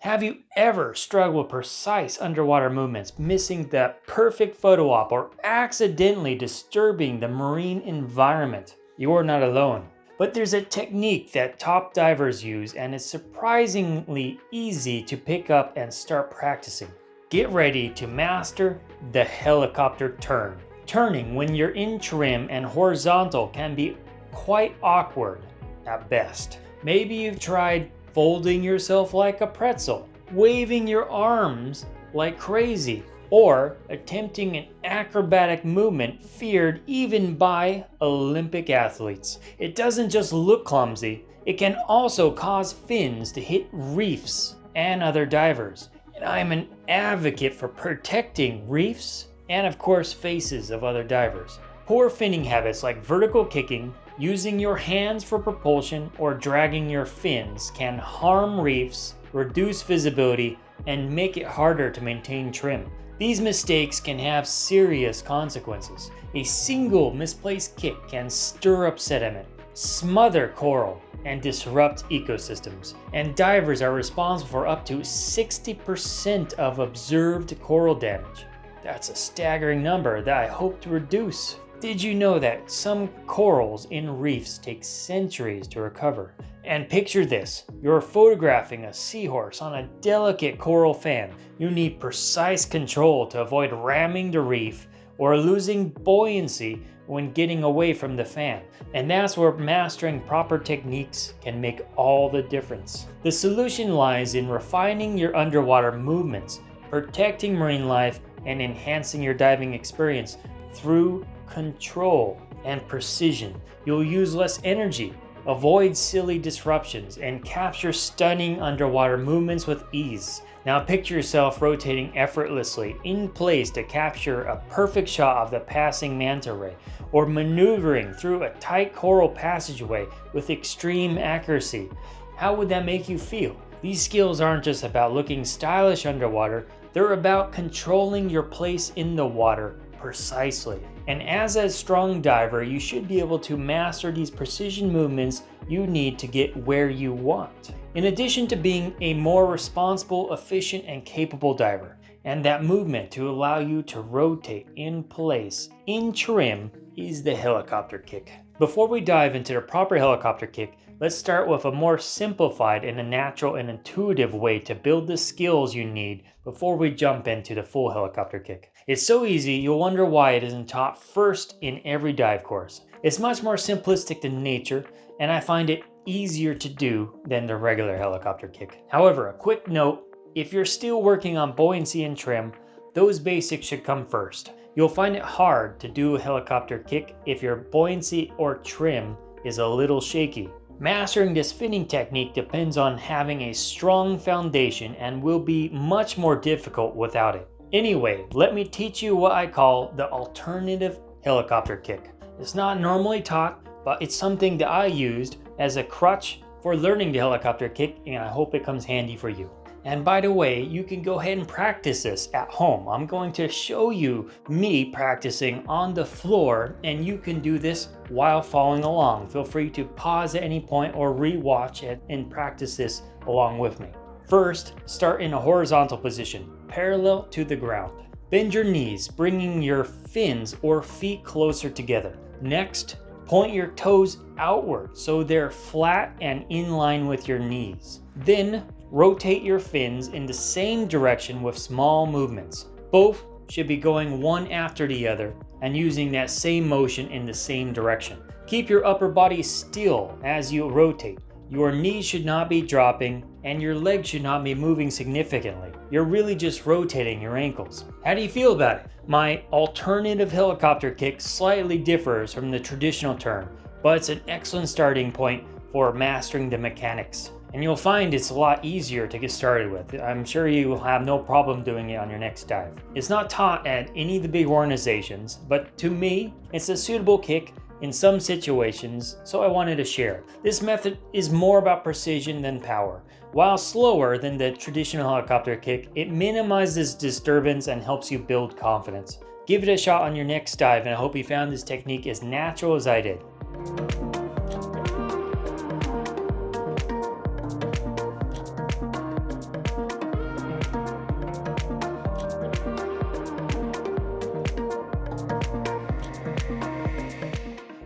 Have you ever struggled with precise underwater movements, missing the perfect photo op, or accidentally disturbing the marine environment? You are not alone. But there's a technique that top divers use, and it's surprisingly easy to pick up and start practicing. Get ready to master the helicopter turn. Turning when you're in trim and horizontal can be quite awkward at best. Maybe you've tried folding yourself like a pretzel, waving your arms like crazy, or attempting an acrobatic movement feared even by Olympic athletes. It doesn't just look clumsy, it can also cause fins to hit reefs and other divers. And I'm an advocate for protecting reefs and of course faces of other divers. Poor finning habits like vertical kicking, using your hands for propulsion, or dragging your fins can harm reefs, reduce visibility, and make it harder to maintain trim. These mistakes can have serious consequences. A single misplaced kick can stir up sediment, smother coral, and disrupt ecosystems. And divers are responsible for up to 60% of observed coral damage. That's a staggering number that I hope to reduce. Did you know that some corals in reefs take centuries to recover? And picture this, you're photographing a seahorse on a delicate coral fan. You need precise control to avoid ramming the reef or losing buoyancy when getting away from the fan. And that's where mastering proper techniques can make all the difference. The solution lies in refining your underwater movements, protecting marine life, and enhancing your diving experience through control and precision. You'll use less energy, avoid silly disruptions, and capture stunning underwater movements with ease. Now picture yourself rotating effortlessly in place to capture a perfect shot of the passing manta ray, or maneuvering through a tight coral passageway with extreme accuracy. How would that make you feel? These skills aren't just about looking stylish underwater, they're about controlling your place in the water precisely. And as a strong diver, you should be able to master these precision movements you need to get where you want. In addition to being a more responsible, efficient, and capable diver, and that movement to allow you to rotate in place in trim is the helicopter kick. Before we dive into the proper helicopter kick, let's start with a more simplified and a natural and intuitive way to build the skills you need before we jump into the full helicopter kick. It's so easy, you'll wonder why it isn't taught first in every dive course. It's much more simplistic than nature, and I find it easier to do than the regular helicopter kick. However, a quick note, if you're still working on buoyancy and trim, those basics should come first. You'll find it hard to do a helicopter kick if your buoyancy or trim is a little shaky. Mastering this finning technique depends on having a strong foundation and will be much more difficult without it. Anyway, let me teach you what I call the alternative helicopter kick. It's not normally taught, but it's something that I used as a crutch for learning the helicopter kick, and I hope it comes handy for you. And by the way, you can go ahead and practice this at home. I'm going to show you me practicing on the floor, and you can do this while following along. Feel free to pause at any point or re-watch it and practice this along with me. First, start in a horizontal position, parallel to the ground. Bend your knees, bringing your fins or feet closer together. Next, point your toes outward so they're flat and in line with your knees. Then, rotate your fins in the same direction with small movements. Both should be going one after the other and using that same motion in the same direction. Keep your upper body still as you rotate. Your knees should not be dropping and your legs should not be moving significantly. You're really just rotating your ankles. How do you feel about it? My alternative helicopter kick slightly differs from the traditional turn, but it's an excellent starting point for mastering the mechanics. And you'll find it's a lot easier to get started with. I'm sure you will have no problem doing it on your next dive. It's not taught at any of the big organizations, but to me, it's a suitable kick in some situations, so I wanted to share. This method is more about precision than power. While slower than the traditional helicopter kick, it minimizes disturbance and helps you build confidence. Give it a shot on your next dive, and I hope you found this technique as natural as I did.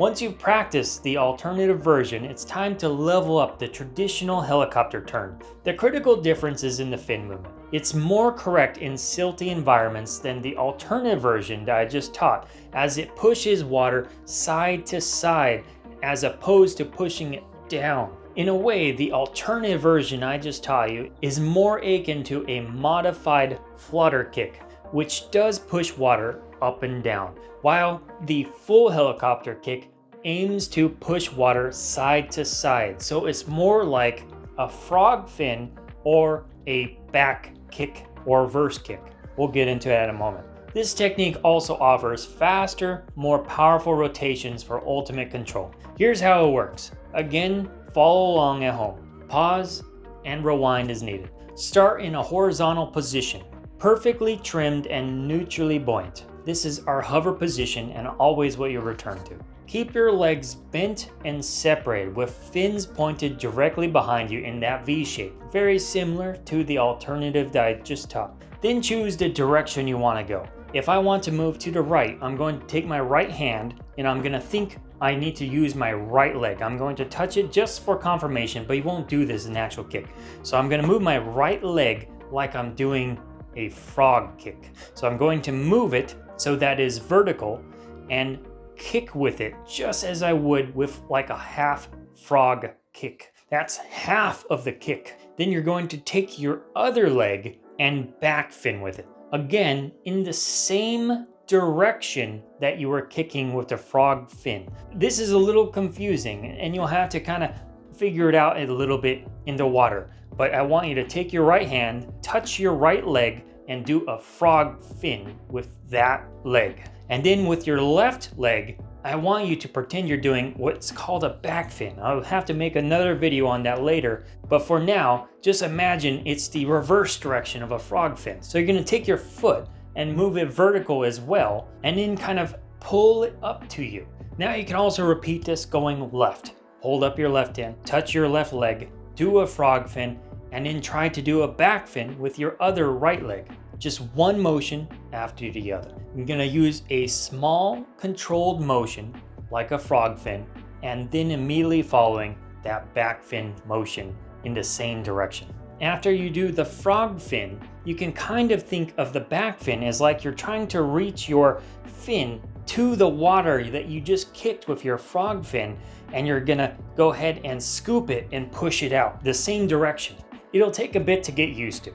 Once you've practiced the alternative version, it's time to level up the traditional helicopter turn. The critical difference is in the fin movement. It's more correct in silty environments than the alternative version that I just taught, as it pushes water side to side as opposed to pushing it down. In a way, the alternative version I just taught you is more akin to a modified flutter kick, which does push water up and down, while the full helicopter kick aims to push water side to side. So it's more like a frog fin or a back kick or reverse kick. We'll get into that in a moment. This technique also offers faster, more powerful rotations for ultimate control. Here's how it works. Again, follow along at home. Pause and rewind as needed. Start in a horizontal position, perfectly trimmed and neutrally buoyant. This is our hover position and always what you return to. Keep your legs bent and separated with fins pointed directly behind you in that V shape, very similar to the alternative that I just taught. Then choose the direction you want to go. If I want to move to the right, I'm going to take my right hand and I'm going to think I need to use my right leg. I'm going to touch it just for confirmation, but you won't do this in actual kick. So I'm going to move my right leg like I'm doing a frog kick. So I'm going to move it so that is vertical and kick with it just as I would with like a half frog kick. That's half of the kick. Then you're going to take your other leg and back fin with it. Again, in the same direction that you were kicking with the frog fin. This is a little confusing and you'll have to kind of figure it out a little bit in the water. But I want you to take your right hand, touch your right leg, and do a frog fin with that leg. And then with your left leg, I want you to pretend you're doing what's called a back fin. I'll have to make another video on that later, but for now, just imagine it's the reverse direction of a frog fin. So you're gonna take your foot and move it vertical as well, and then kind of pull it up to you. Now you can also repeat this going left. Hold up your left hand, touch your left leg, do a frog fin, and then try to do a back fin with your other right leg. Just one motion after the other. You're gonna use a small controlled motion like a frog fin, and then immediately following that back fin motion in the same direction. After you do the frog fin, you can kind of think of the back fin as like you're trying to reach your fin to the water that you just kicked with your frog fin, and you're gonna go ahead and scoop it and push it out the same direction. It'll take a bit to get used to.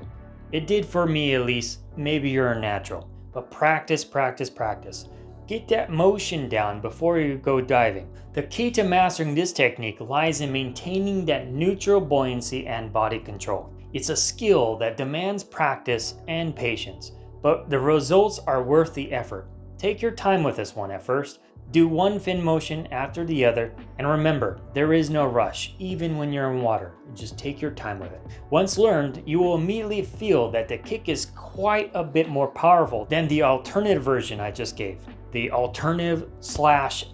It did for me at least. Maybe you're a natural, but practice, practice, practice. Get that motion down before you go diving. The key to mastering this technique lies in maintaining that neutral buoyancy and body control. It's a skill that demands practice and patience, but the results are worth the effort. Take your time with this one at first. Do one fin motion after the other, and remember, there is no rush, even when you're in water. Just take your time with it. Once learned, you will immediately feel that the kick is quite a bit more powerful than the alternative version I just gave, the alternative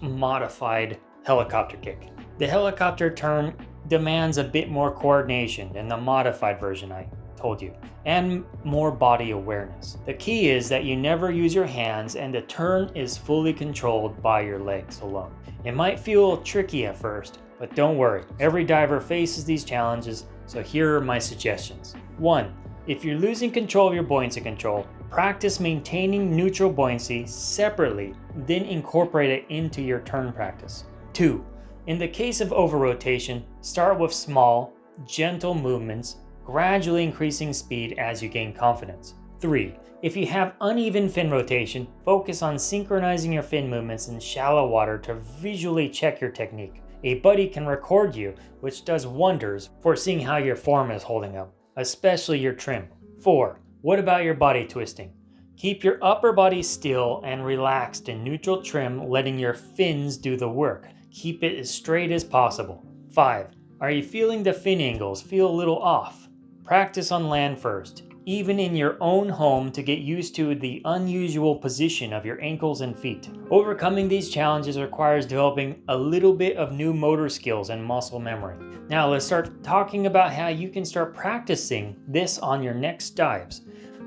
/ modified helicopter kick. The helicopter turn demands a bit more coordination than the modified version I told you, and more body awareness. The key is that you never use your hands and the turn is fully controlled by your legs alone. It might feel tricky at first, but don't worry, every diver faces these challenges, so here are my suggestions. 1. If you're losing control of your buoyancy control, practice maintaining neutral buoyancy separately, then incorporate it into your turn practice. 2. In the case of over-rotation, start with small, gentle movements, gradually increasing speed as you gain confidence. 3. If you have uneven fin rotation, focus on synchronizing your fin movements in shallow water to visually check your technique. A buddy can record you, which does wonders for seeing how your form is holding up, especially your trim. 4. What about your body twisting? Keep your upper body still and relaxed in neutral trim, letting your fins do the work. Keep it as straight as possible. 5. Are you feeling the fin angles feel a little off? Practice on land first, even in your own home, to get used to the unusual position of your ankles and feet. Overcoming these challenges requires developing a little bit of new motor skills and muscle memory. Now let's start talking about how you can start practicing this on your next dives.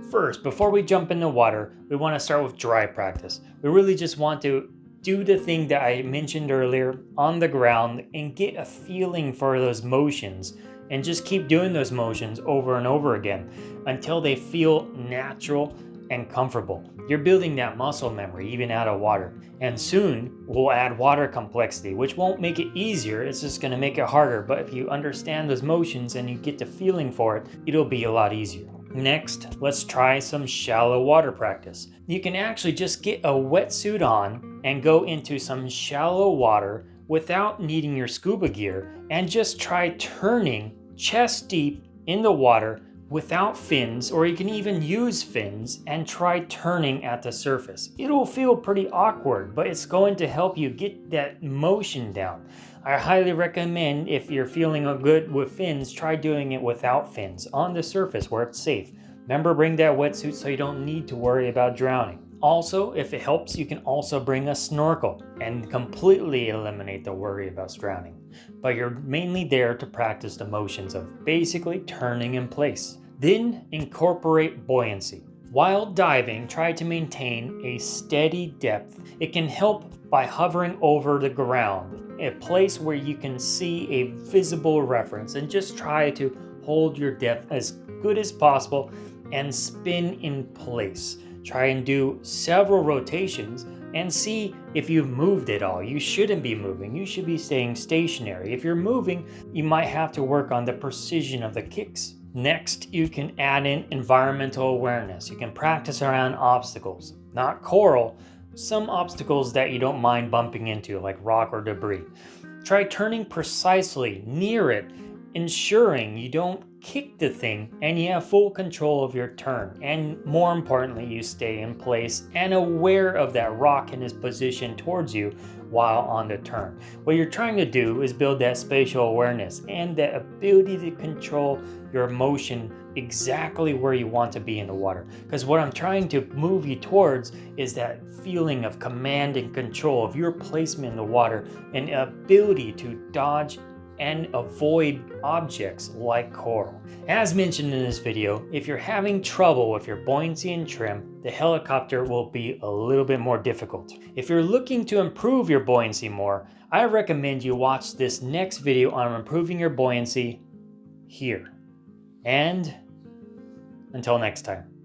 First, before we jump in the water, we want to start with dry practice. We really just want to do the thing that I mentioned earlier on the ground and get a feeling for those motions, and just keep doing those motions over and over again until they feel natural and comfortable. You're building that muscle memory even out of water. And soon we'll add water complexity, which won't make it easier, it's just going to make it harder. But if you understand those motions and you get the feeling for it, it'll be a lot easier. Next, let's try some shallow water practice. You can actually just get a wetsuit on and go into some shallow water without needing your scuba gear, and just try turning chest deep in the water without fins, or you can even use fins and try turning at the surface. It'll feel pretty awkward, but it's going to help you get that motion down. I highly recommend, if you're feeling good with fins, try doing it without fins on the surface where it's safe. Remember, bring that wetsuit so you don't need to worry about drowning. Also, if it helps, you can also bring a snorkel and completely eliminate the worry about drowning. But you're mainly there to practice the motions of basically turning in place. Then incorporate buoyancy. While diving, try to maintain a steady depth. It can help by hovering over the ground, a place where you can see a visible reference, and just try to hold your depth as good as possible and spin in place. Try and do several rotations and see if you've moved at all. You shouldn't be moving. You should be staying stationary. If you're moving, you might have to work on the precision of the kicks. Next, you can add in environmental awareness. You can practice around obstacles, not coral, some obstacles that you don't mind bumping into, like rock or debris. Try turning precisely near it, ensuring you don't kick the thing and you have full control of your turn, and more importantly, you stay in place and aware of that rock in its position towards you while on the turn. What you're trying to do is build that spatial awareness and the ability to control your motion exactly where you want to be in the water. Because what I'm trying to move you towards is that feeling of command and control of your placement in the water and ability to dodge and avoid objects like coral. As mentioned in this video, if you're having trouble with your buoyancy and trim, the helicopter will be a little bit more difficult. If you're looking to improve your buoyancy more, I recommend you watch this next video on improving your buoyancy here. And until next time.